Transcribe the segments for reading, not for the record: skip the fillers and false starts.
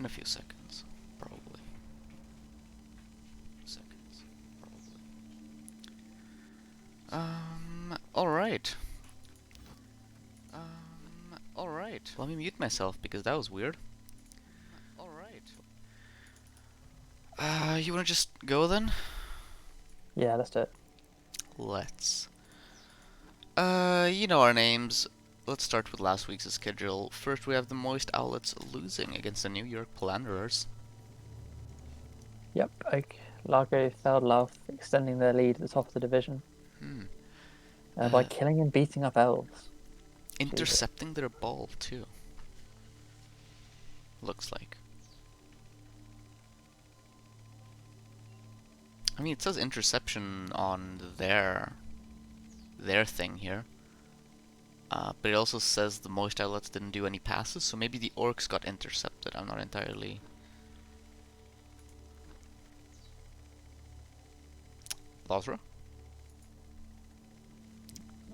In a few seconds, probably. Seconds, probably. Alright. Alright. Let me mute myself because that was weird. Alright. You wanna just go then? Yeah, let's do it. Let's. You know our names. Let's start with last week's schedule. First, we have the Moist Owlets losing against the New York Planderers. Yep, Largo failed Love, extending their lead at the top of the division Hmm. by killing and beating up elves. Jesus. Intercepting their ball, too. Looks like. I mean, it says interception on their thing here. But it also says the Moist Owlets didn't do any passes, so maybe the Orcs got intercepted. I'm not entirely... Lothra?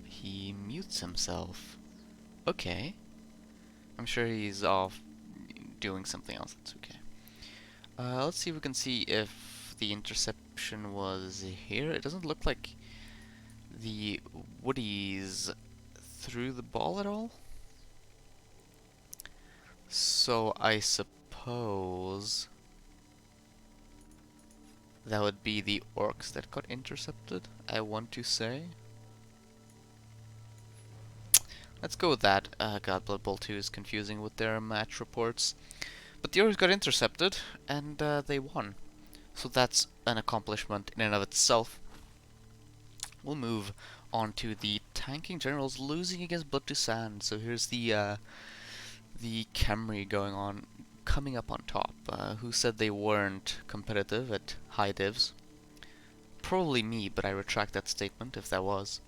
He mutes himself. Okay. I'm sure he's off doing something else. That's okay. Let's see if we can see if the interception was here. It doesn't look like the Woodies threw the ball at all. So I suppose that would be the Orcs that got intercepted, I want to say. Let's go with that. God, Blood Bowl 2 is confusing with their match reports. But the Orcs got intercepted, and they won. So that's an accomplishment in and of itself. We'll move on to the Tanking Generals losing against Blood to Sand. So here's the Camry coming up on top. Who said they weren't competitive at high divs? Probably me, but I retract that statement if that was.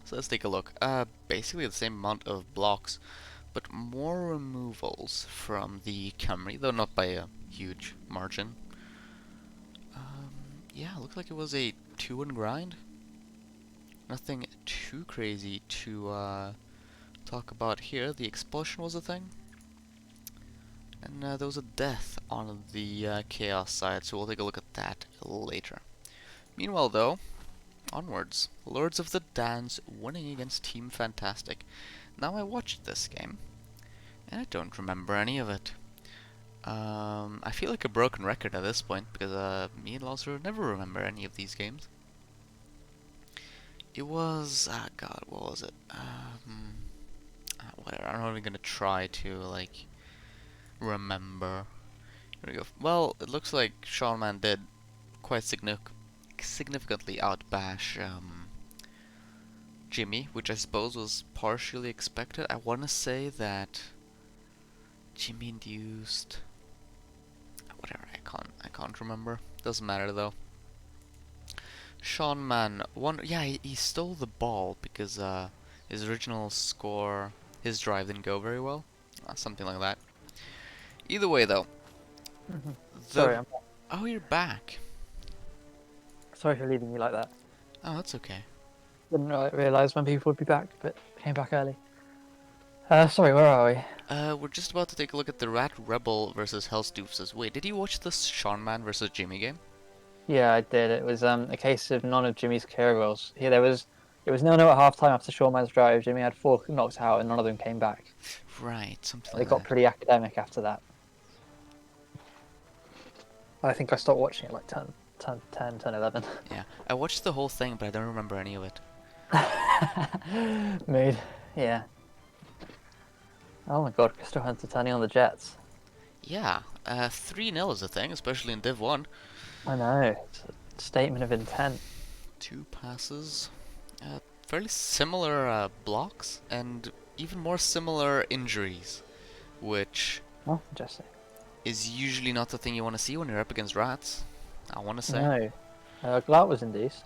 So let's take a look. Basically the same amount of blocks, but more removals from the Camry, though not by a huge margin. Yeah, looked like it was a 2-1 grind. Nothing too crazy to talk about here. The expulsion was a thing. And there was a death on the Chaos side, so we'll take a look at that later. Meanwhile, though, onwards. Lords of the Dance winning against Team Fantastic. Now I watched this game, and I don't remember any of it. I feel like a broken record at this point, because me and Lazar never remember any of these games. It was... God, what was it? Whatever, I'm not even gonna try to, like, remember. Here we go. Well, it looks like Sean Man did quite significantly outbash Jimmy, which I suppose was partially expected. I want to say that Jimmy induced whatever. I can't remember. Doesn't matter though. Sean Man won. Yeah, he stole the ball because his original score, his drive didn't go very well. Something like that. Either way though, Sorry, oh, you're back. sorry for leaving you like that. Oh, that's okay. Didn't realise when people would be back, but came back early. Sorry, where are we? We're just about to take a look at the REBBL versus Hellstoofs. Wait, did you watch the Sean Man versus Jimmy game? Yeah, I did. It was a case of none of Jimmy's carry rolls. Here, it was 0-0 at half time after Shawman's drive. Jimmy had 4 knocked out, and none of them came back. Right, something It like got that. pretty academic after that. I think I stopped watching it like 10, 11. Yeah, I watched the whole thing, but I don't remember any of it. Mood, yeah. Oh my god, Crystal Hunter turning on the Jets. Yeah, 3-0 is a thing, especially in Div 1. I know, it's a statement of intent. 2 passes, fairly similar blocks, and even more similar injuries, which Oh, interesting. is usually not the thing you want to see when you're up against rats, I want to say. No. Glart was induced.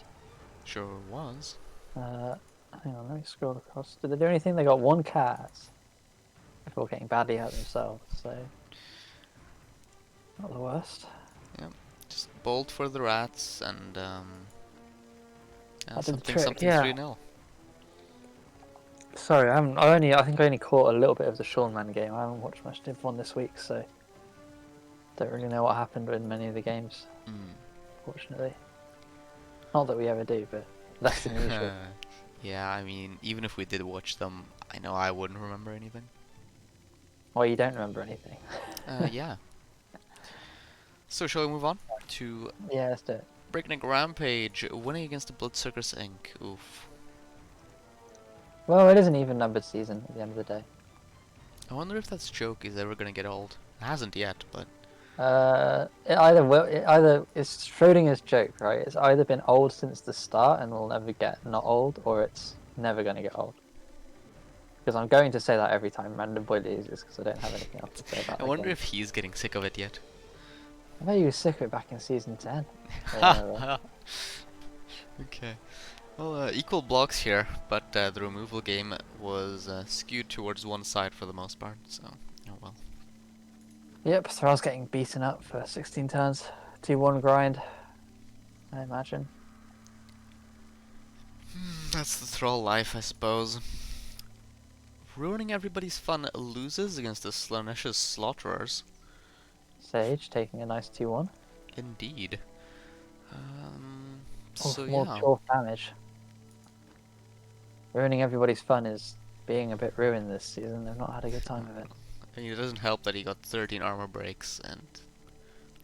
Sure was. Hang on, let me scroll across. Did they do anything? They got 1 card before getting badly hurt themselves, so not the worst. Yeah, just bold for the rats and That did the something trick, something yeah. 3-0. Sorry, I think I only caught a little bit of the Sean Man game. I haven't watched much Div 1 this week, so Don't really know what happened in many of the games, Mm. fortunately. Not that we ever do, but less than usual. Yeah, I mean, even if we did watch them, I know I wouldn't remember anything. Well, you don't remember anything. Yeah. So shall we move on to Yeah, let's do it. Breakneck Rampage, winning against the Bloodsuckers Inc. Oof. Well, it is an even-numbered season at the end of the day. I wonder if that joke is ever gonna get old. It hasn't yet, but It's Schrodinger's joke, right? It's either been old since the start and will never get not old, or it's never going to get old. Because I'm going to say that every time Random Boy loses, because I don't have anything else to say about I that wonder game. if he's getting sick of it yet. I bet you were sick of it back in season 10. Okay. Well, equal blocks here, but the removal game was skewed towards one side for the most part, so oh well. Yep, Thrall's getting beaten up for 16 turns. 2-1 grind, I imagine. That's the Thrall life, I suppose. Ruining everybody's fun loses against the Slaanesha's Slaughterers. Sage taking a nice 2-1. Indeed. Um, Oh, so more yeah. pure damage. Ruining everybody's fun is being a bit ruined this season. They've not had a good time of it. I mean, it doesn't help that he got 13 armor breaks and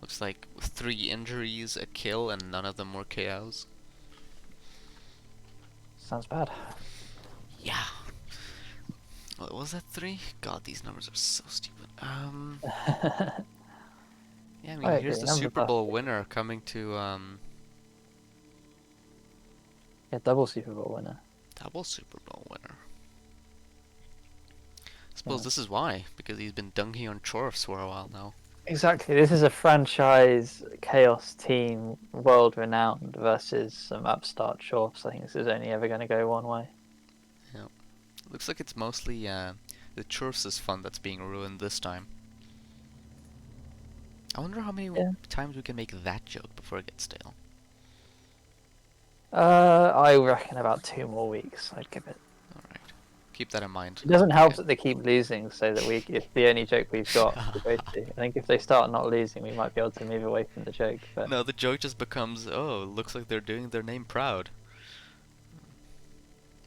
looks like 3 injuries, a kill, and none of them were KOs. Sounds bad. Yeah. What was that 3? God, these numbers are so stupid. Yeah, I mean, I here's agree. the Number Super Bowl winner coming to, Yeah, double Super Bowl winner. double Super Bowl winner. I suppose Yeah. this is why, because he's been dunking on Chorfs for a while now. Exactly. This is a franchise chaos team, world renowned, versus some upstart shorts. I think this is only ever going to go one way. Yeah. Looks like it's mostly the Chorfs' fun that's being ruined this time. I wonder how many times we can make that joke before it gets stale. I reckon about 2 more weeks. I'd give it. Alright. Keep that in mind. It doesn't help Okay. that they keep losing, so that it's the only joke we've got to go to. I think if they start not losing, we might be able to move away from the joke. But No, the joke just becomes, oh, looks like they're doing their name proud.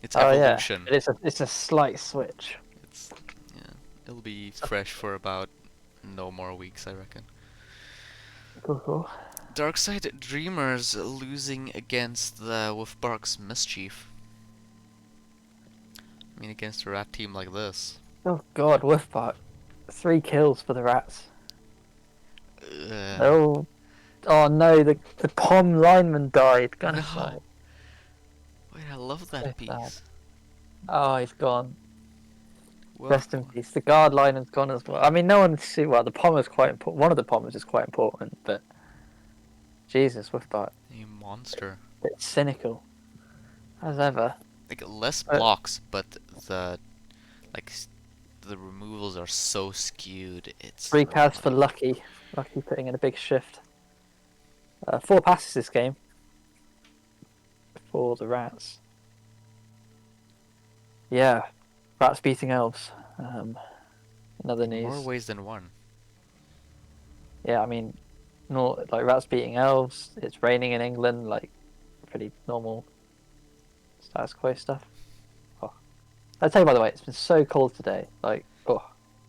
It's evolution. yeah, it's a slight switch. It's, yeah, it'll be fresh for about no more weeks, I reckon. Cool. Darkside Dreamers losing against the Wolfbark's Mischief. I mean, against a rat team like this. Oh god, Wolfbark. 3 kills for the rats. Uh, Oh no, the POM lineman died. Gunshot. no. Wait, I love that So piece. sad. Oh, he's gone. Well, Rest in peace. The guard lineman's gone as well. I mean, no one see. Well, the pommer's quite important. One of the pommers is quite important, but Jesus, Wolfbark. a monster. It's cynical, as ever. Like less blocks, but the like the removals are so skewed. It's 3 pads for Lucky. Lucky putting in a big shift. 4 passes this game for the rats. Yeah, rats beating elves. Another in news. more ways than one. Yeah, I mean, no, like rats beating elves. It's raining in England, like pretty normal status quo stuff. Oh, I tell you by the way, it's been so cold today. Like,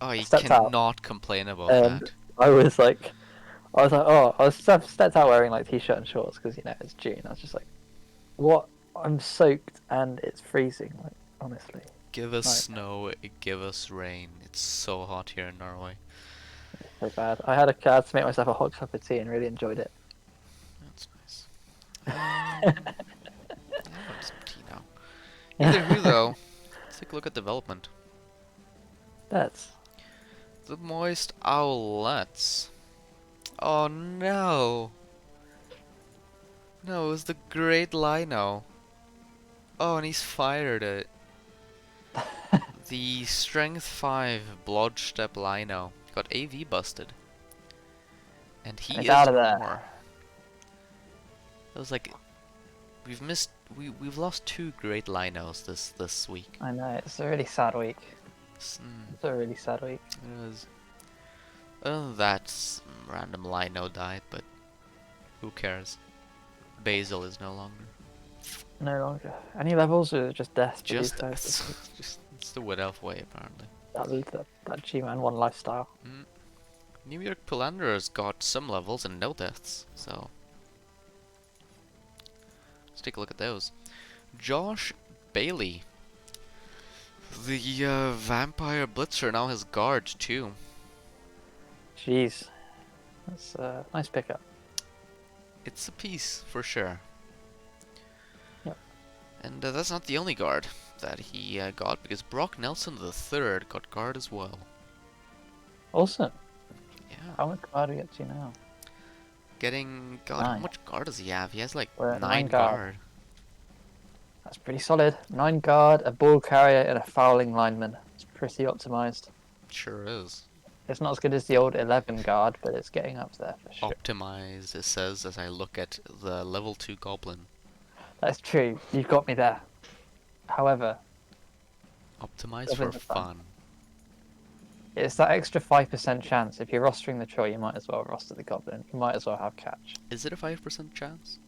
Oh, you stepped out, cannot complain about and that. I was like, I stepped out wearing like t-shirt and shorts because it's June. I was just like, what? I'm soaked and it's freezing. Like, honestly, Give us Right. snow, give us rain. It's so hot here in Norway. so bad. I had to make myself a hot cup of tea and really enjoyed it. That's nice. I want some tea now. Either who though, let's take a look at development. That's The Moist Owlets. Oh no! No, it was the Great Lino. Oh, and he's fired it. The Strength 5 Bloodstep Lino got AV busted. And he It's is out of no there. more. It was like we've lost 2 great linos this week. I know it's a really sad week. It's It's a really sad week. it was That's random Lino died, but who cares? Basil is no longer. No longer. Any levels or just death for these Just guys? just it's the Wood Elf way apparently. That GMAN 1 lifestyle. Mm. New York Palander's got some levels and no deaths, so let's take a look at those. Josh Bailey, the Vampire Blitzer, now has guard too. Jeez. That's a nice pickup. It's a piece for sure. Yep. And that's not the only guard that he got, because Brock Nelson III got guard as well. Awesome. Yeah. How much guard do we get to now? Getting... God, how much guard does he have? He has like We're at 9 guard. That's pretty solid. 9 guard, a ball carrier, and a fouling lineman. It's pretty optimized. Sure is. It's not as good as the old 11 guard, but it's getting up there for sure. Optimized, it says as I look at the level 2 goblin. That's true. You've got me there. However, Optimized for fun. it's that extra 5% chance. If you're rostering the troll, you might as well roster the goblin. You might as well have catch. Is it a 5% chance?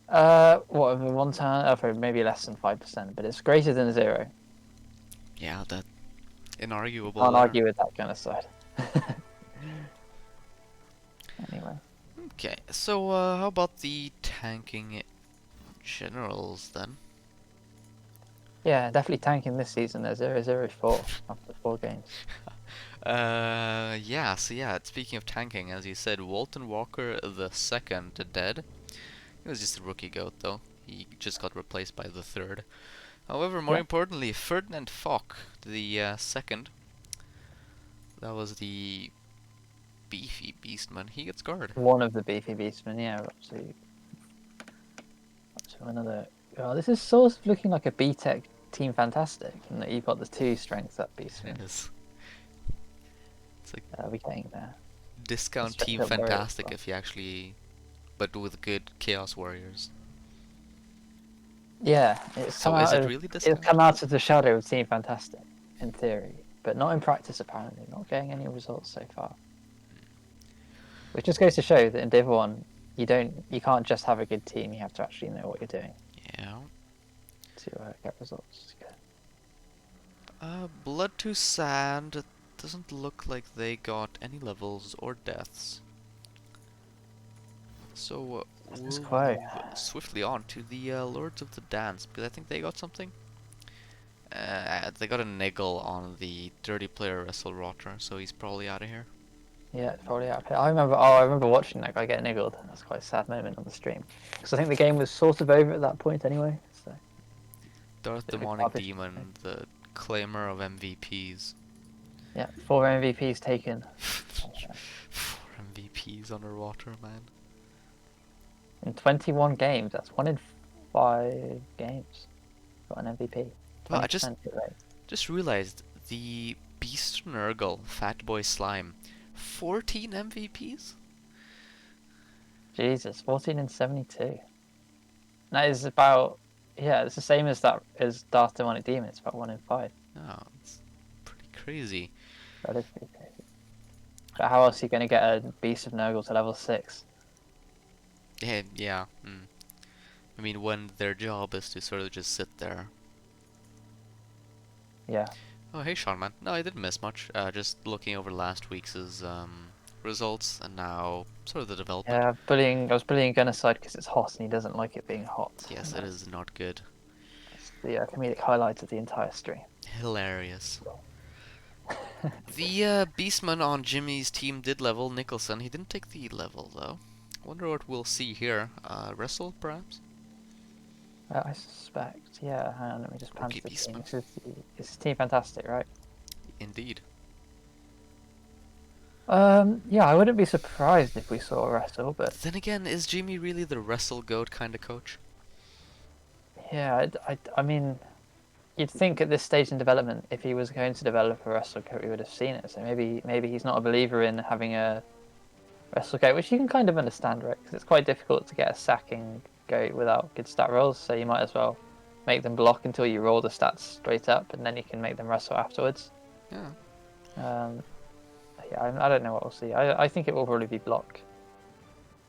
What, over one turn? Oh, maybe less than 5%, but it's greater than 0. Yeah, that inarguable. Can't argue with that kind of side. Anyway. Okay, so how about the tanking generals then? Yeah, definitely tanking this season. They're 0-0-4 after 4 games. Yeah, so yeah, speaking of tanking, as you said, Walton Walker the second dead. He was just a rookie goat though. He just got replaced by the third. However, more importantly, Ferdinand Fock, the second. That was the beefy beastman. He gets guard. One of the beefy beastmen, yeah, absolutely. Up to another. Oh, this is sort of looking like a B-Tech Team Fantastic, in that you've got the 2 strength up beastmen. It is. It's like we're getting there. discount Team Fantastic if you actually, but with good Chaos Warriors. Yeah, it's so is it really discount? It's come out of the shadow of Team Fantastic, in theory, but not in practice apparently. Not getting any results so far. Which just goes to show that in Div 1, you can't just have a good team. You have to actually know what you're doing. Yeah. To get results. Blood to Sand. It doesn't look like they got any levels or deaths. So we'll move swiftly on to the Lords of the Dance, because I think they got something. They got a niggle on the Dirty Player Wrestle Rotter, so he's probably out of here. Yeah, it's probably out of here. I remember watching that guy get niggled. That's quite a sad moment on the stream, because I think the game was sort of over at that point anyway. So. Darth Demonic Demon, the claimer of MVPs. Yeah, 4 MVPs taken. 4 MVPs underwater, man. In 21 games, that's 1 in 5 games. Got an MVP. Well, I just realized the Beast Nurgle, Fatboy Slime, 14 MVPs? Jesus, 14 and 72. That is about, yeah, it's the same as Darth Demonic Demon. It's about 1 in 5. Oh, it's pretty crazy. That is pretty crazy. But how else are you going to get a Beast of Nurgle to level 6? Yeah. I mean, when their job is to sort of just sit there. Yeah. Oh, hey, Sean, man. No, I didn't miss much. Just looking over last week's results, and now sort of the development. Yeah, I was bullying Gunnerside because it's hot and he doesn't like it being hot. Yes, it is not good. It's the comedic highlight of the entire stream. Hilarious. The Beastman on Jimmy's team did level Nicholson. He didn't take the level, though. Wonder what we'll see here. Wrestle, perhaps? I suspect, yeah. Hang on, let me just pan to the Beastman. team. This is Team Fantastic, right? Indeed. Yeah, I wouldn't be surprised if we saw a wrestle, but... Then again, is Jimmy really the wrestle goat kind of coach? Yeah, I mean, you'd think at this stage in development, if he was going to develop a wrestle goat, we would have seen it. So maybe he's not a believer in having a wrestle goat, which you can kind of understand, right? Because it's quite difficult to get a sacking goat without good stat rolls, so you might as well make them block until you roll the stats straight up, and then you can make them wrestle afterwards. Yeah. yeah, I don't know what we'll see. I think it will probably be block.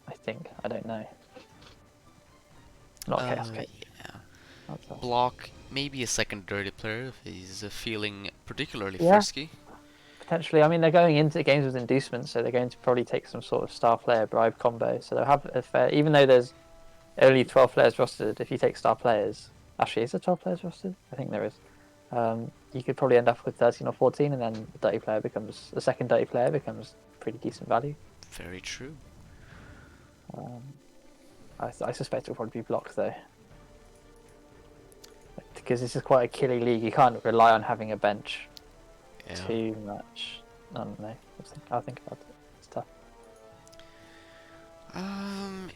I think. I don't know. Not Chaos Cage. Yeah. That's all. Block, maybe a second dirty player if he's feeling particularly Yeah, frisky. potentially. I mean, they're going into games with inducements, so they're going to probably take some sort of star player bribe combo. So they'll have a fair, even though there's only 12 players rostered, if you take star players, actually, is there 12 players rostered? I think there is. You could probably end up with 13 or 14, and then the second dirty player becomes pretty decent value. Very true. I suspect it'll probably be blocked though, because this is quite a killy league. You can't rely on having a bench Yeah. too much. I don't know. I'll think about it. It's tough.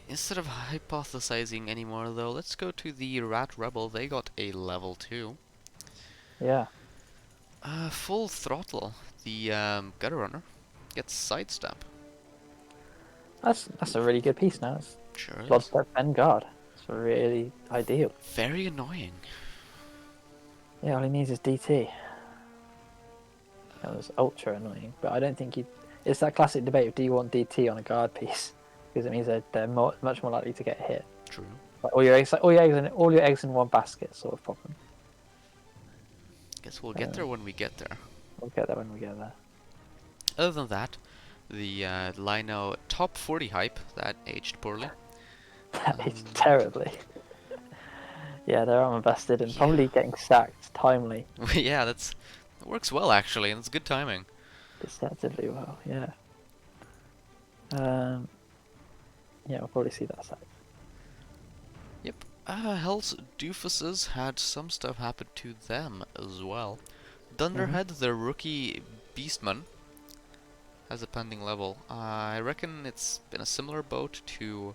Instead of hypothesizing anymore though, let's go to the REBBL. They got a level 2. Yeah. Full throttle. The gutter runner gets sidestep. That's a really good piece now. It's Sure is. Bloodstep and guard. It's really ideal. Very annoying. Yeah, all he needs is DT. That was ultra annoying, but I don't think you. It's that classic debate of do you want DT on a guard piece, because it means they're much more likely to get hit. True. Like all your eggs in one basket sort of problem. Guess we'll get there when we get there. We'll get there when we get there. Other than that, the Lino top 40 hype, that aged poorly. That is terribly. Yeah, they're invested and probably getting sacked timely. Yeah, that works well actually, and it's good timing. Deceptively well, yeah. Yeah, we'll probably see that sacked. Yep. Hell's Doofuses had some stuff happen to them as well. Dunderhead, the rookie Beastman, has a pending level. I reckon it's in a similar boat to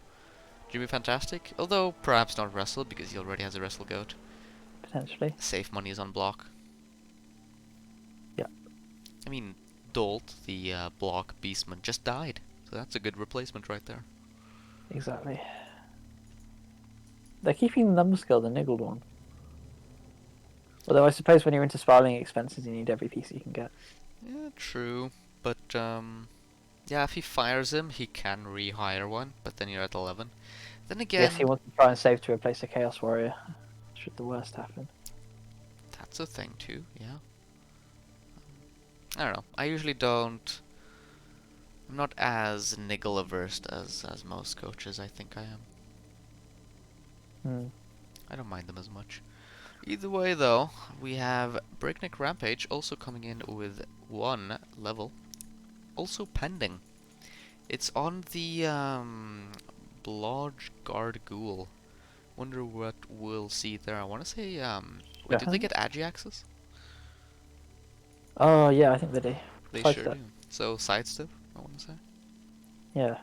Jimmy Fantastic, although perhaps not Wrestle because he already has a Wrestle Goat. Potentially. Safe money is on block. Yeah. I mean, Dolt, the block Beastman, just died, so that's a good replacement right there. Exactly. They're keeping the Numbskull, the niggled one. Although I suppose when you're into spiraling expenses, you need every piece you can get. Yeah, true. But, yeah, if he fires him, he can rehire one, but then you're at 11. Then again... Yes, he wants to try and save to replace a Chaos Warrior, should the worst happen. That's a thing, too, yeah. I don't know. I usually don't... I'm not as niggle-averse as most coaches I think I am. I don't mind them as much. Either way, though, we have Breakneck Rampage also coming in with 1 level. Also pending. It's on the Blodge Guard Ghoul. Wonder what we'll see there. I want to say, wait, did they get Agiaxes? Oh, yeah, I think they do. They Sidestep. sure do. So, sidestep, I want to say. Yeah.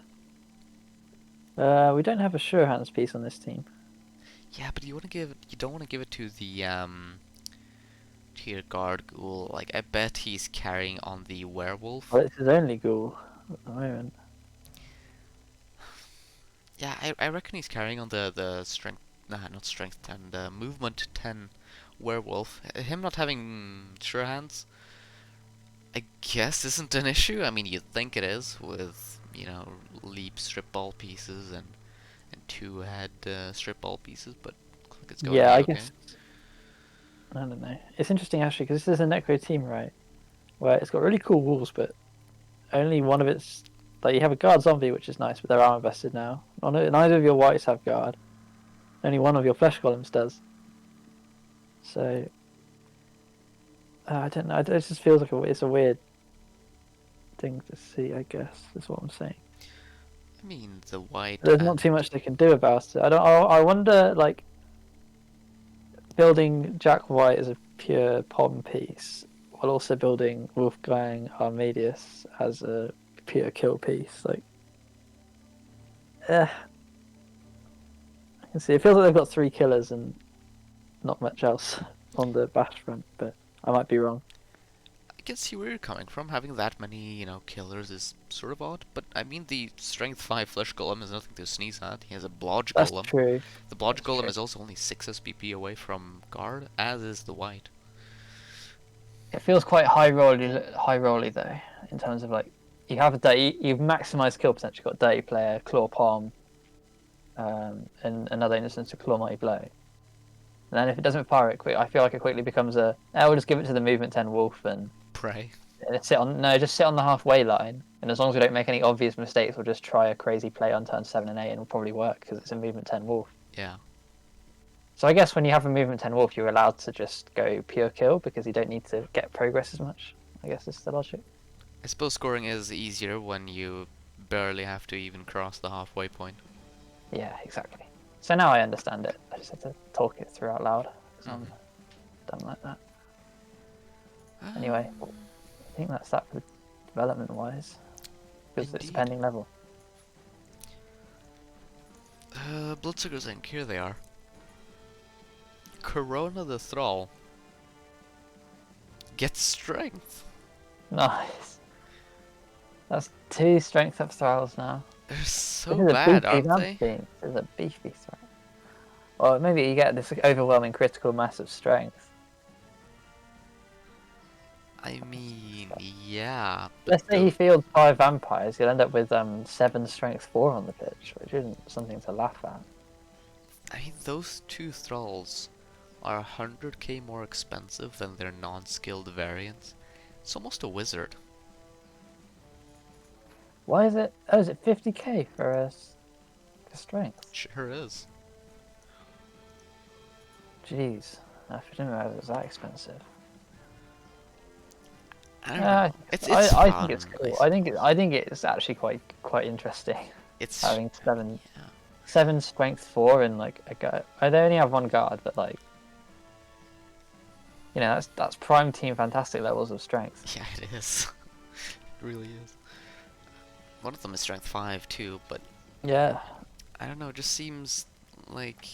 We don't have a Sure Hands piece on this team. Yeah, but you don't want to give it to the to your guard ghoul. Like, I bet he's carrying on the werewolf. Well, it's his only ghoul at the moment. Yeah, I reckon he's carrying on the strength, not strength 10, movement 10 werewolf. Him not having sure hands, I guess isn't an issue. I mean, you'd think it is with, you know, leap strip ball pieces and 2-head strip ball pieces, but looks like it's going Yeah, I okay. guess. I don't know. It's interesting actually because this is a Necro team, right? Where it's got really cool rules, but only one of its. Like you have a guard zombie, which is nice, but they're armor vested now. Neither of your whites have guard. Only one of your flesh columns does. So I don't know. It just feels like it's a weird thing to see. I guess is what I'm saying. I mean, the white. There's not too much they can do about it. I wonder, like, building Jack White as a pure POM piece, while also building Wolfgang Armadius as a pure kill piece. Like, I can see. It feels like they've got 3 killers and not much else on the bash front, but I might be wrong. I can see where you're coming from. Having that many, you know, killers is sort of odd, but I mean, the strength 5 flesh golem is nothing to sneeze at. He has a blodge That's golem. true. The blodge golem true. is also only 6 SPP away from guard, as is the white. It feels quite high rolly though, in terms of like you have a dirty, you've maximised kill potential. You've got dirty player, claw palm, and another instance of claw mighty blow. And then if it doesn't fire it quick, I feel like it quickly becomes a. We'll just give it to the movement 10 wolf and Pray. just sit on the halfway line. And as long as we don't make any obvious mistakes, we'll just try a crazy play on turn 7 and 8, and it'll probably work because it's a movement 10 wolf. Yeah. So I guess when you have a movement 10 wolf, you're allowed to just go pure kill because you don't need to get progress as much. I guess is the logic. I suppose scoring is easier when you barely have to even cross the halfway point. Yeah, exactly. So now I understand it. I just had to talk it through out loud because I'm done like that. Anyway, I think that's that for development-wise because it's Indeed. pending level. Bloodsuckers Inc. Here they are. Corona the Thrall gets strength. Nice. That's 2 strength up thralls now. They're so This is bad, a aren't beefy they? team. This is a beefy threat. Or maybe you get this overwhelming critical mass of strength. I mean, yeah. But Let's say he fields 5 vampires, you'll end up with 7 strength 4 on the pitch, which isn't something to laugh at. I mean, those 2 thralls are 100k more expensive than their non-skilled variants. It's almost a wizard. Why is it? Oh, is it 50k for strength? Sure is. Jeez, I didn't realize it was that expensive. I don't know. It's fun. I think it's cool. I think it's actually quite interesting. It's Having yeah. 7 strength 4 and like a guard. They only have 1 guard, but like, you know, that's prime team fantastic levels of strength. Yeah, it is. It really is. One of them is strength 5 too, but Yeah. I don't know. It just seems like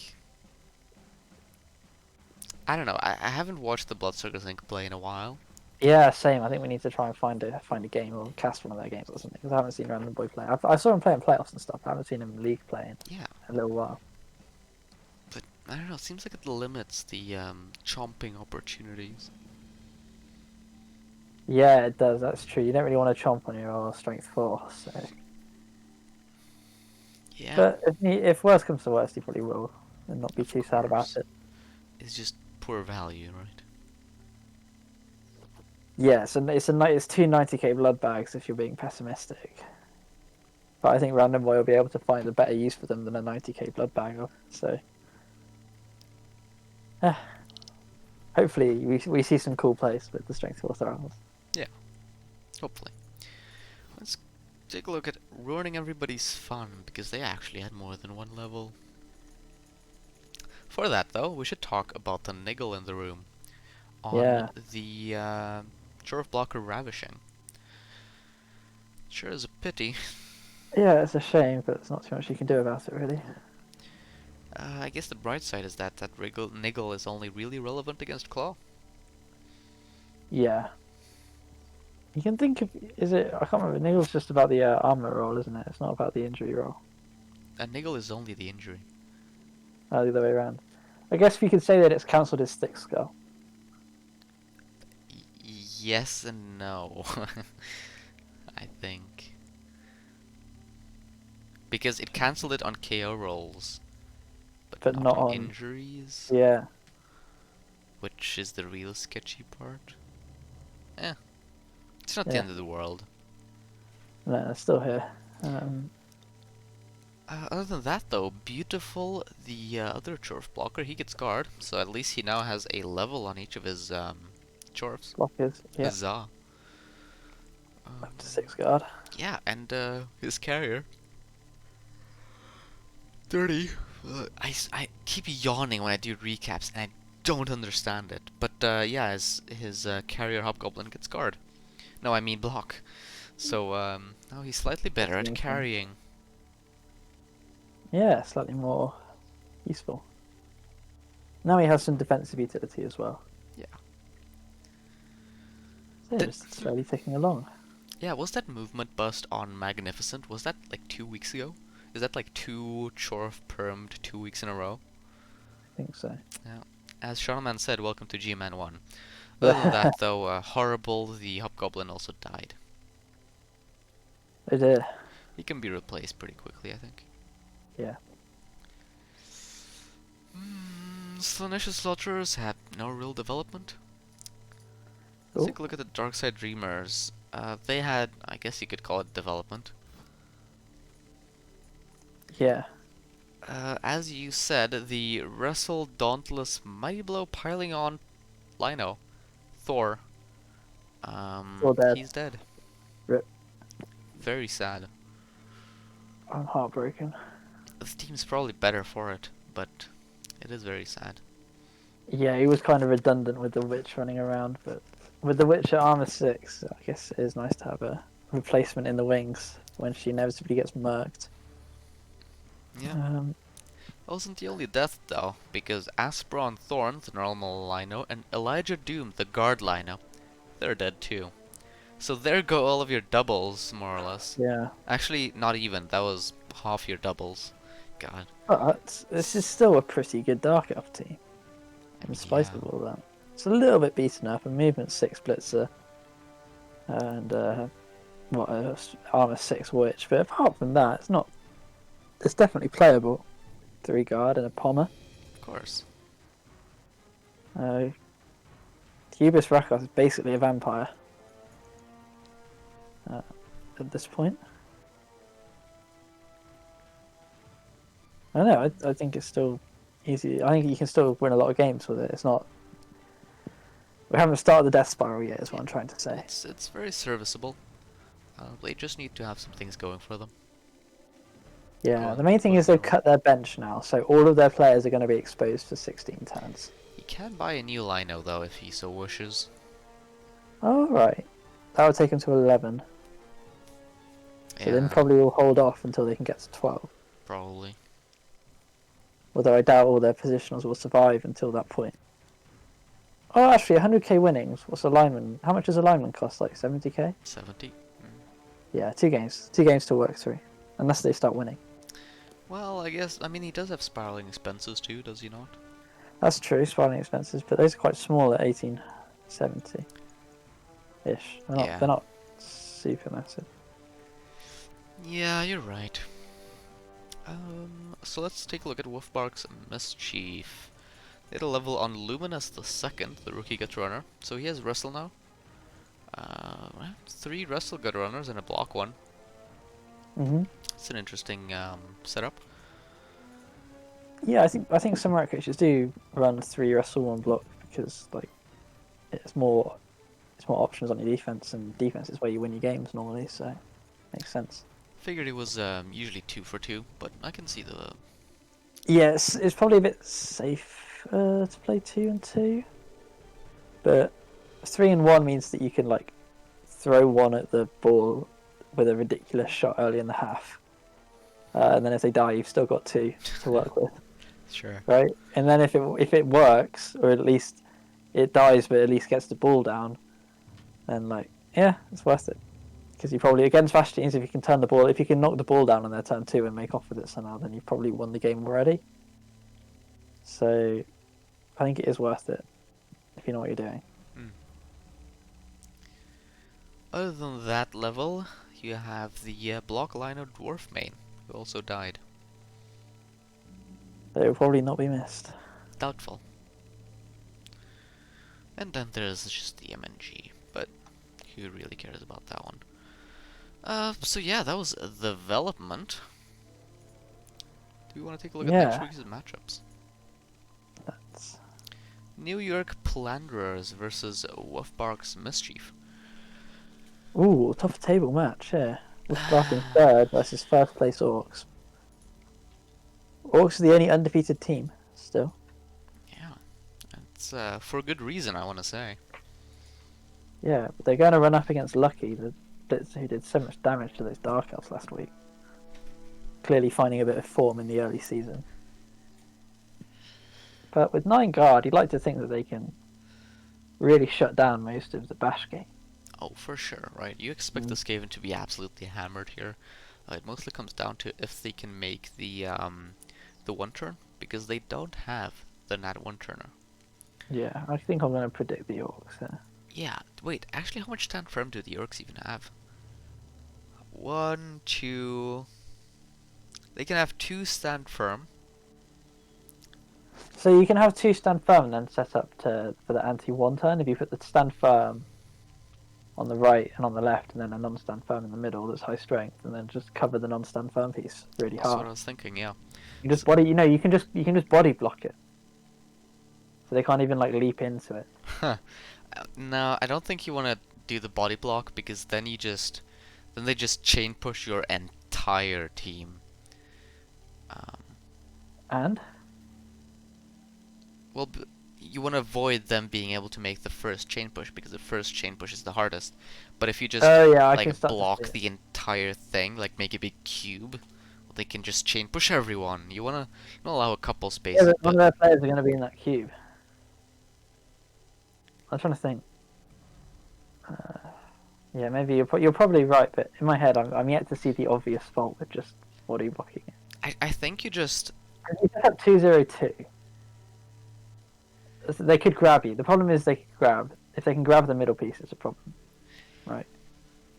I don't know. I haven't watched the Bloodsuckers Inc. play in a while. Yeah, same. I think we need to try and find a game or cast one of their games or something because I haven't seen Random Boy play. I saw him play in playoffs and stuff. I haven't seen him in league playing Yeah, in a little while. but I don't know. It seems like it limits the chomping opportunities. Yeah, it does. That's true. You don't really want to chomp on your strength 4. So, Yeah, but if worst comes to worst, he probably will, and not be too sad about course. it. It's just poor value, right? Yeah, so it's 2 90k blood bags if you're being pessimistic. But I think Random Boy will be able to find a better use for them than a 90k blood bag. So, hopefully we see some cool plays with the strength 4 thralls. Yeah, hopefully. Let's take a look at ruining everybody's fun because they actually had more than 1 level. For that though, we should talk about the niggle in the room on the Chorf Blocker Ravishing. Sure is a pity. Yeah, it's a shame, but there's not too much you can do about it, really. I guess the bright side is that niggle is only really relevant against Claw. Yeah. You can think of... Is it... I can't remember. Niggle's just about the armor roll, isn't it? It's not about the injury roll. Niggle is only the injury. The other way around. I guess we could say that it's cancelled his thick skull. Yes and no. I think. Because it cancelled it on KO rolls, but not on injuries. Yeah. Which is the real sketchy part. It's not the end of the world. No, it's still here. Other than that though, Beautiful, the other Chorf blocker, he gets guard, so at least he now has a level on each of his Chorfs. Blockers, yeah. Huzzah. Up to 6 guard. Yeah, and his carrier. 30. I keep yawning when I do recaps, and I don't understand it. But yeah, his carrier Hobgoblin gets guard. No, I mean block. So now he's slightly better at carrying. Yeah, slightly more useful. Now he has some defensive utility as well. Yeah. So yeah, just slowly ticking along. Yeah, was that movement bust on Magnificent? Was that like 2 weeks ago? Is that like 2 Chorf permed 2 weeks in a row? I think so. Yeah. As Shaman said, welcome to GMAN 1. Other than that, though, Horrible, the Hobgoblin, also died. They did. He can be replaced pretty quickly, I think. Yeah. Slaanesh Slaughterers had no real development. Let's Cool. take a look at the Darkside Dreamers. They had, I guess you could call it development. Yeah. As you said, the Wrestle Dauntless Mighty Blow piling on Lino. Thor. All dead. He's dead. Rip. Very sad. I'm heartbroken. The team's probably better for it, but it is very sad. Yeah, he was kind of redundant with the Witch running around, but with the Witch at armor 6, I guess it is nice to have a replacement in the wings when she inevitably gets murked. Yeah. Wasn't the only death though, because Aspron Thorn, the normal Lino, and Elijah Doom, the guard Lino, they're dead too. So there go all of your doubles, more or less. Yeah. Actually, not even. That was half your doubles. God. But this is still a pretty good Dark Elf team, in spite Yeah. of all that. It's a little bit beaten up, a movement 6 Blitzer, and armor 6 Witch, but apart from that, it's definitely playable. 3 guard and a Pommer. Of course. Hubris Rakoth is basically a vampire at this point. I don't know, I think it's still easy. I think you can still win a lot of games with it. It's not. We haven't started the death spiral yet, is what I'm trying to say. It's very serviceable. They just need to have some things going for them. Yeah, the main thing is they've cut their bench now, so all of their players are going to be exposed for 16 turns. He can buy a new Lino though if he so wishes. Oh, right. That would take him to 11. So Yeah, then probably we'll hold off until they can get to 12. probably. Although I doubt all their positionals will survive until that point. Oh, actually, 100k winnings. What's a lineman? How much does a lineman cost? Like 70k? 70. Yeah, 2 games. 2 games to work through. Unless they start winning. Well, I mean, he does have spiraling expenses too, does he not? That's true, spiraling expenses, but those are quite small at 1870 ish. They're not super massive. Yeah, you're right. So let's take a look at Wolfbark's Mischief. They had a level on Luminous the second, the rookie gut runner. So he has Wrestle now. 3 Wrestle gut runners and a block one. It's an interesting setup. Yeah, I think some rec coaches do run 3 wrestle 1 block because like it's more options on your defense, and defense is where you win your games normally, so makes sense. Figured it was usually 2 for 2, but I can see the. Yeah, it's probably a bit safe to play 2 and 2, but 3 and 1 means that you can like throw one at the ball with a ridiculous shot early in the half, and then if they die, you've still got 2 to work with. Sure. Right, and then if it works, or at least it dies, but at least gets the ball down, then like it's worth it. Because you probably against fast teams, if you can knock the ball down on their turn 2 and make off with it somehow, then you've probably won the game already. So, I think it is worth it if you know what you're doing. Other than that level, you have the block Lino Dwarf main, who also died. They will probably not be missed. Doubtful. And then there's just the MNG, but who really cares about that one? So yeah, that was development. Do we want to take a look at next week's matchups? That's... New York Planderers versus Wolfbark's Mischief. Ooh, tough table match, yeah. Wolfbark in 3rd versus 1st place Orcs. Orcs are the only undefeated team, still. Yeah, it's for good reason, I want to say. Yeah, but they're going to run up against Lucky, the Blitz who did so much damage to those Dark Elves last week. Clearly finding a bit of form in the early season. But with 9 guard, you'd like to think that they can really shut down most of the Bash game. Oh, for sure, right? You expect the Skaven to be absolutely hammered here. It mostly comes down to if they can make the one turn, because they don't have the Nat one turner. Yeah, I think I'm going to predict the Orcs there. Yeah, wait, actually, how much stand firm do the Orcs even have? One, two. They can have two stand firm. So you can have two stand firm and then set up for the anti-one turn. If you put the stand firm on the right and on the left, and then a non-stand firm in the middle that's high strength, and then just cover the non-stand firm piece really That's what hard. I was thinking, yeah. You just body, you can just body block it, so they can't even like leap into it. Huh. No, I don't think you want to do the body block because then they just chain push your entire team. Um, And well, you want to avoid them being able to make the first chain push because the first chain push is the hardest. But if you just oh yeah, I can like start to see block it. the entire thing, like make a big cube, well, they can just chain push everyone. You wanna allow a couple Yeah, spaces, but one but of their players are going to be in that cube. I'm trying to think. Yeah, maybe you're probably right, but in my head, I'm yet to see the obvious fault with just body blocking it. I think you just If you set up 202, they could grab you. The problem is they could grab. If they can grab the middle piece, it's a problem, right?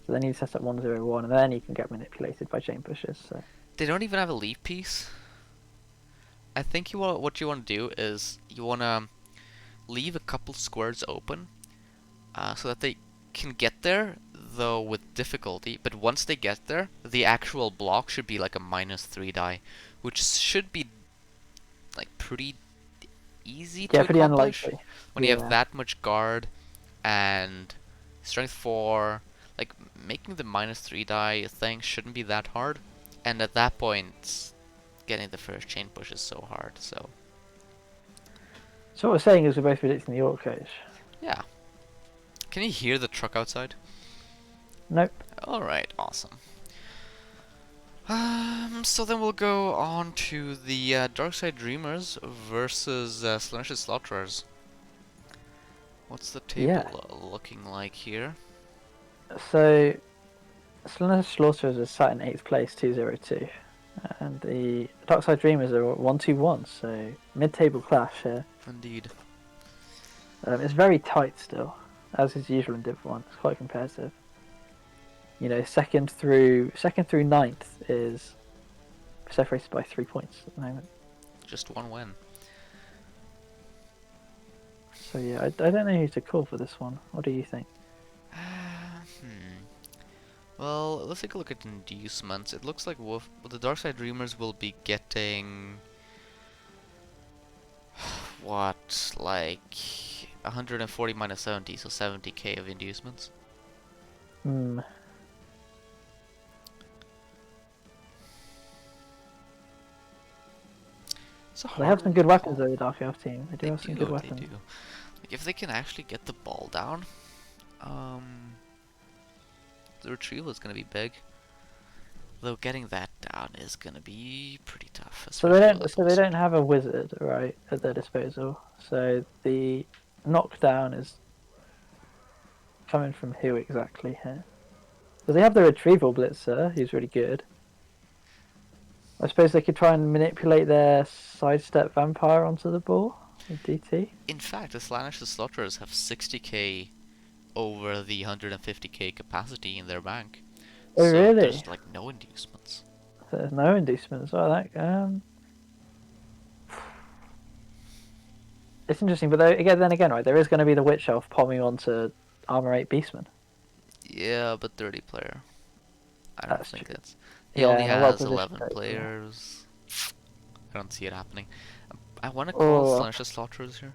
So they need to set up 101, and then you can get manipulated by chain pushes. So they don't even have a leave piece. I think what you want to do is you want to leave a couple squares open so that they can get there, though with difficulty. But once they get there, the actual block should be like a -3 die, which should be like pretty easy to yeah, pretty accomplish unlikely. when you have Yeah. that much guard and strength 4. Like making the -3 die thing shouldn't be that hard, and at that point, getting the first chain push is so hard. So So what we're saying is we're both predicting the Orc coach. yeah, can you hear the truck outside? Nope. Alright, awesome. So then we'll go on to the Darkside Dreamers versus Slaanesh Slaughterers. What's the Yeah. table looking like here? So Slaanesh Slaughterers is sat in 8th place, 202. And the Darkside Dreamers are 121, so mid-table clash here. Indeed. It's very tight still, as is usual in Div 1. It's quite competitive. You know, second through ninth is separated by 3 points at the moment. Just one win. So yeah, I don't know who to call for this one. What do you think? Well, let's take a look at inducements. It looks like the Darkside Dreamers will be getting what, like 140 minus 70, so 70k of inducements. Hmm. It's a They hard have some one good to weapons call. though, the Dark Elf team. They do have some good They weapons. do. Like, if they can actually get the ball down, the retrieval is gonna be big. Though getting that down is gonna be pretty tough, So especially with they those. don't have a wizard right at their disposal. So the knockdown is coming from who exactly here? Because they have the retrieval blitzer, who's really good. I suppose they could try and manipulate their sidestep vampire onto the ball with DT. In fact, the Slaanesh Slaughterers have 60k over the 150k capacity in their bank. Oh So really? there's like no inducements. There's no inducements. Oh, that it's interesting, but then again, right? There is going to be the Witch Elf pomming onto Armor 8 Beastman. Yeah, but 30 player. I don't That's think true. it's. He Yeah, only and a well has positioned 11 coach. Yeah. players. I don't see it happening. I want to call Oh, Slaanesh Slaughterers here.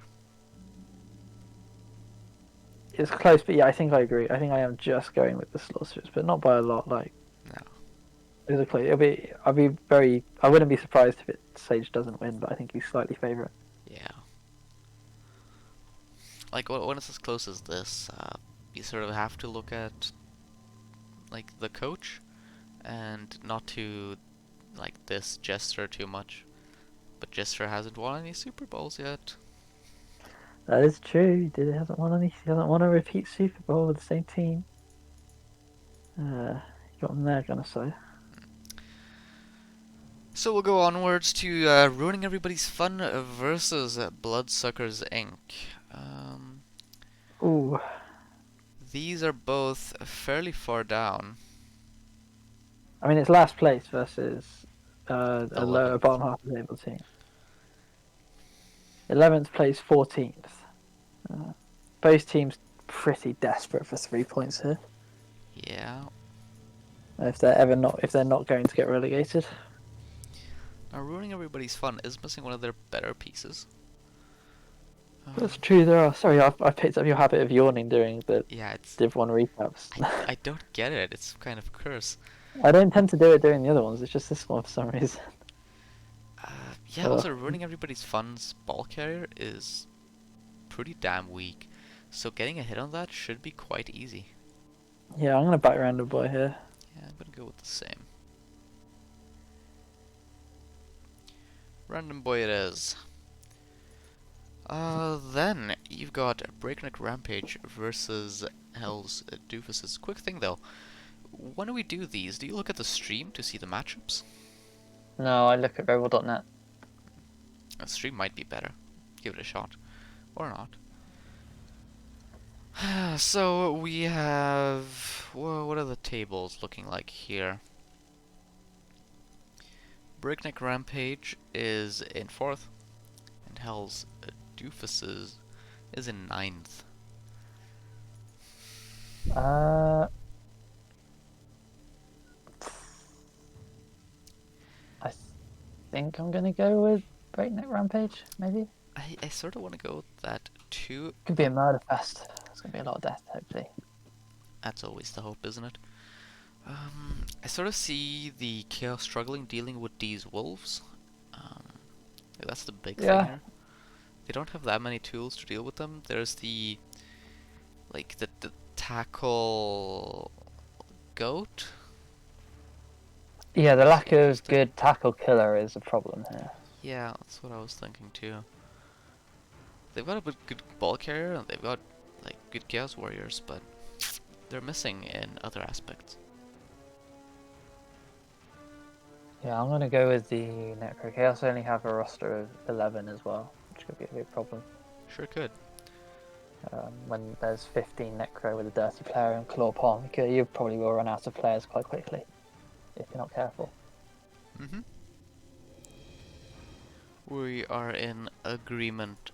it's close, but yeah, I think I agree. I think I am just going with the Slaughterers, but not by a lot. Like, No. it's a close. It'll be. I'll be very. I wouldn't be surprised if Sage doesn't win, but I think he's slightly favourite. Yeah. Like when it's as close as this, you sort of have to look at like the coach and not to like this Jester too much. But Jester hasn't won any Super Bowls yet. That is true. He hasn't won any. He hasn't won a repeat Super Bowl with the same team. You got him there, gonna say. So we'll go onwards to Ruining Everybody's Fun versus Bloodsuckers Inc. Um, Ooh. these are both fairly far down. I mean, it's last place versus a lower 11th. bottom half of the table team. 11th place, 14th. Both teams pretty desperate for 3 points here. Yeah. If they're not going to get relegated. Now, ruining everybody's fun is missing one of their better pieces. That's true. There are. Sorry, I picked up your habit of yawning during the Yeah, it's. Div 1 recaps. I don't get it. It's kind of a curse. I don't tend to do it during the other ones. It's just this one for some reason. Yeah, Ugh. also, ruining everybody's fun's ball carrier is pretty damn weak. So getting a hit on that should be quite easy. Yeah, I'm gonna back Random Boy here. Yeah, I'm gonna go with the same. Random boy it is. Then you've got Breakneck Rampage versus Hell's Doofuses. Quick thing though, when we do these, do you look at the stream to see the matchups? No, I look at REBBL.net. The stream might be better. Give it a shot. Or not. So we have... Well, what are the tables looking like here? Breakneck Rampage is in 4th, and Hell's Doofuses is in 9th. I think I'm gonna go with Breakneck Rampage. Maybe I sort of want to go with that too. could be a murder fest. There's gonna be a lot of death, hopefully. That's always the hope, isn't it? I sort of see the Chaos struggling dealing with these wolves. Um, that's the big thing Yeah. here. They don't have that many tools to deal with them. There's the the tackle goat. Yeah, the lack of good tackle killer is a problem here. Yeah, that's what I was thinking too. They've got a good ball carrier and they've got like good Chaos warriors, but they're missing in other aspects. Yeah, I'm gonna go with the Necro Chaos. I only have a roster of 11 as well, which could be a big problem. Sure could. When there's 15 Necro with a dirty player and Claw Palm, you probably will run out of players quite quickly if you're not careful. Mm-hmm. We are in agreement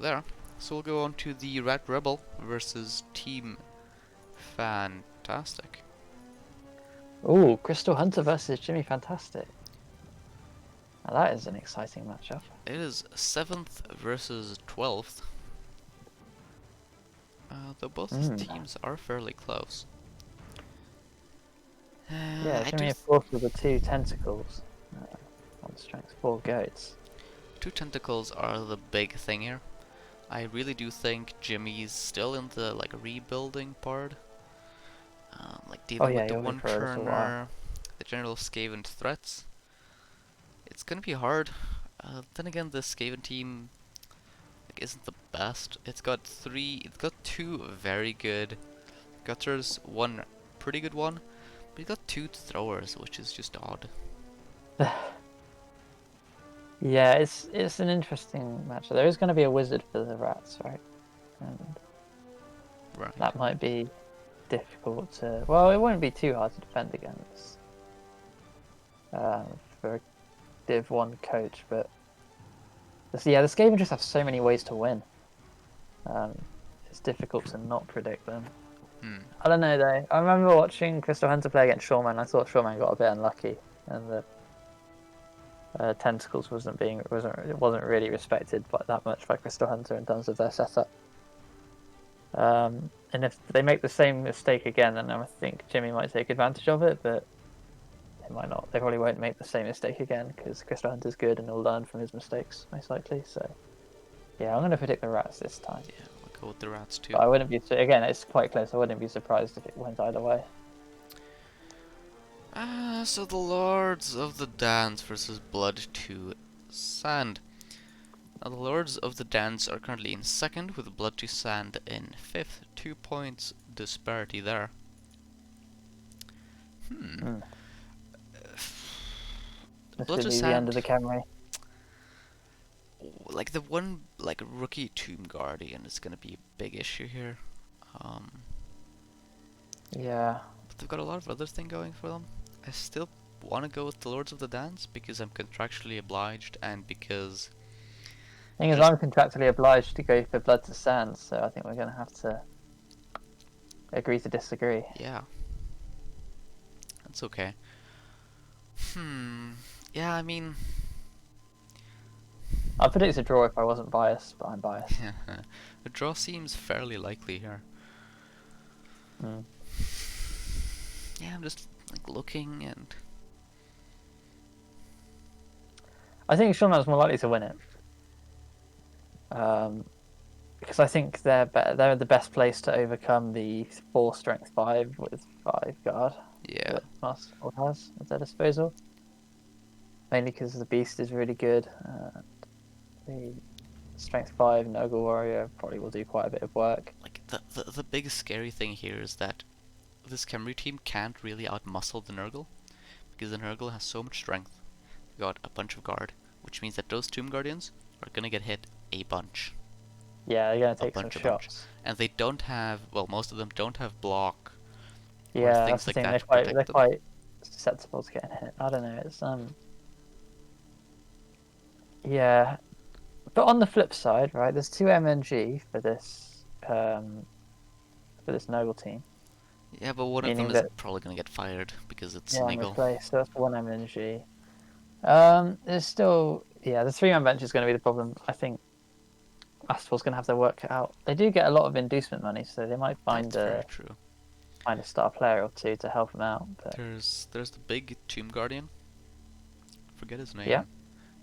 there. So we'll go on to the REBBL versus Team Fantastic. Ooh, Crystal Hunter versus Jimmy Fantastic. Now that is an exciting matchup. It is 7th versus 12th. Though both teams are fairly close. Yeah, Jimmy of course with the 2 tentacles. On strength 4 goats. 2 tentacles are the big thing here. I really do think Jimmy's still in the rebuilding part. Like dealing with the one turner, the general Skaven threats. It's gonna be hard. Then again, the Skaven team isn't the best. It's got 2 very good gutters, 1 pretty good one, but you got 2 throwers, which is just odd. Yeah, it's an interesting match. There is going to be a wizard for the rats, right? And right. That might be difficult to. Well, it won't be too hard to defend against for a Div 1 coach, but yeah, the Skaven just have so many ways to win. It's difficult to not predict them. I don't know though. I remember watching Crystal Hunter play against Shawman. I thought Shawman got a bit unlucky, and the Tentacles wasn't really respected by that much by Crystal Hunter in terms of their setup. And if they make the same mistake again, then I think Jimmy might take advantage of it, but they might not. They probably won't make the same mistake again because Crystal Hunter's good and he'll learn from his mistakes most likely. So yeah, I'm going to predict the rats this time. Yeah, we'll go with the rats too. But I wouldn't be again. It's quite close. I wouldn't be surprised if it went either way. So the Lords of the Dance versus Blood to Sand. Now the Lords of the Dance are currently in 2nd with Blood to Sand in 5th. 2 points disparity there. This Blood could to be Sand. the end of the Camry. like the one like rookie Tomb Guardian is gonna be a big issue here. Yeah. But they've got a lot of other thing going for them. I still want to go with the Lords of the Dance because I'm contractually obliged and because Thing is, just I'm contractually obliged to go for Blood to Sands, so I think we're going to have to agree to disagree. yeah, that's okay. Yeah, I mean, I'd predict a draw if I wasn't biased, but I'm biased. a draw seems fairly likely here. Mm. Yeah, I'm just like looking and I think Shauna's more likely to win it. Because I think they're the best place to overcome the 4 strength 5 with 5 guard yeah, that Master has at their disposal. Mainly because the beast is really good. The strength 5 Nurgle warrior probably will do quite a bit of work. like the biggest scary thing here is that this Khemri team can't really outmuscle the Nurgle because the Nurgle has so much strength. They got a bunch of guard, which means that those Tomb Guardians are gonna get hit a bunch. Yeah, they're going to A take some bunch, a bunch. shots. And they don't have, well, most of them don't have block or Yeah, that's things the like thing. that They're to quite protect they're them. quite susceptible to getting hit. I don't know. It's yeah. But on the flip side, right? There's 2 MNG for this Nurgle team, Yeah, but one of them meaning is that probably gonna get fired because it's yeah, Niggle. misplaced. So that's 1 MNG. There's still the 3-man bench is going to be the problem. I think Astral's going to have their work cut out. They do get a lot of inducement money, so they might That's very true. find a star player or two to help them out. But There's the big Tomb Guardian. Forget his yeah, name.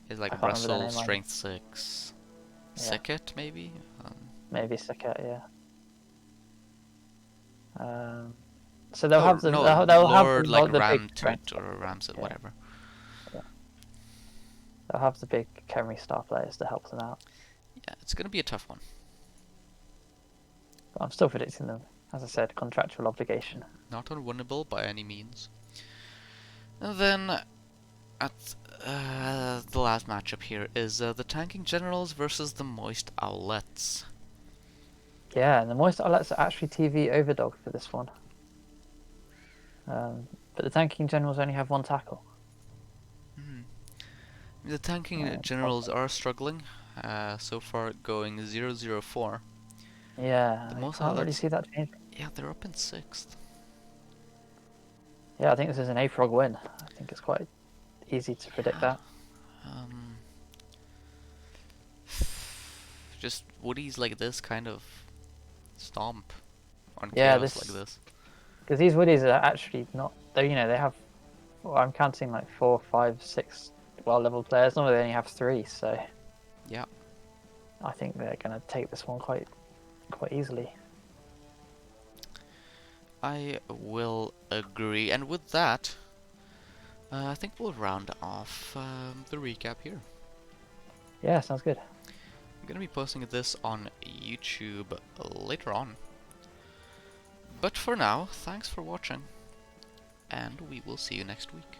He's I like can't remember their Wrestle, name either. Strength 6. Yeah, Sekhet, maybe? maybe Saket. Yeah. So they'll Oh, have the no, they'll have Lord like the big Ram strength. Tut or Ramset, Yeah, whatever. yeah. They'll have the big Khemri star players to help them out. Yeah, it's gonna be a tough one. But I'm still predicting them. As I said, contractual obligation. Not unwinnable by any means. And then at the last matchup here is the Tanking Generals versus the Moist Owlets. Yeah, and the Moist Outlets are actually TV overdog for this one. But the tanking generals only have 1 tackle. The Tanking Generals are struggling, so far going 0-0-4. Yeah, The I Moist can't really Owlets, see that changing. yeah, they're up in 6th. Yeah, I think this is an AFrog win. I think it's quite easy to predict that. Just woodies like this kind of stomp on Yeah, chaos like this. because these woodies are actually not. They they have. Well, I'm counting like 4, 5, 6 well-leveled players. Normally they only have 3, so Yeah. I think they're going to take this one quite easily. I will agree. And with that, I think we'll round off the recap here. Yeah, sounds good. I'm going to be posting this on YouTube later on. But for now, thanks for watching, and we will see you next week.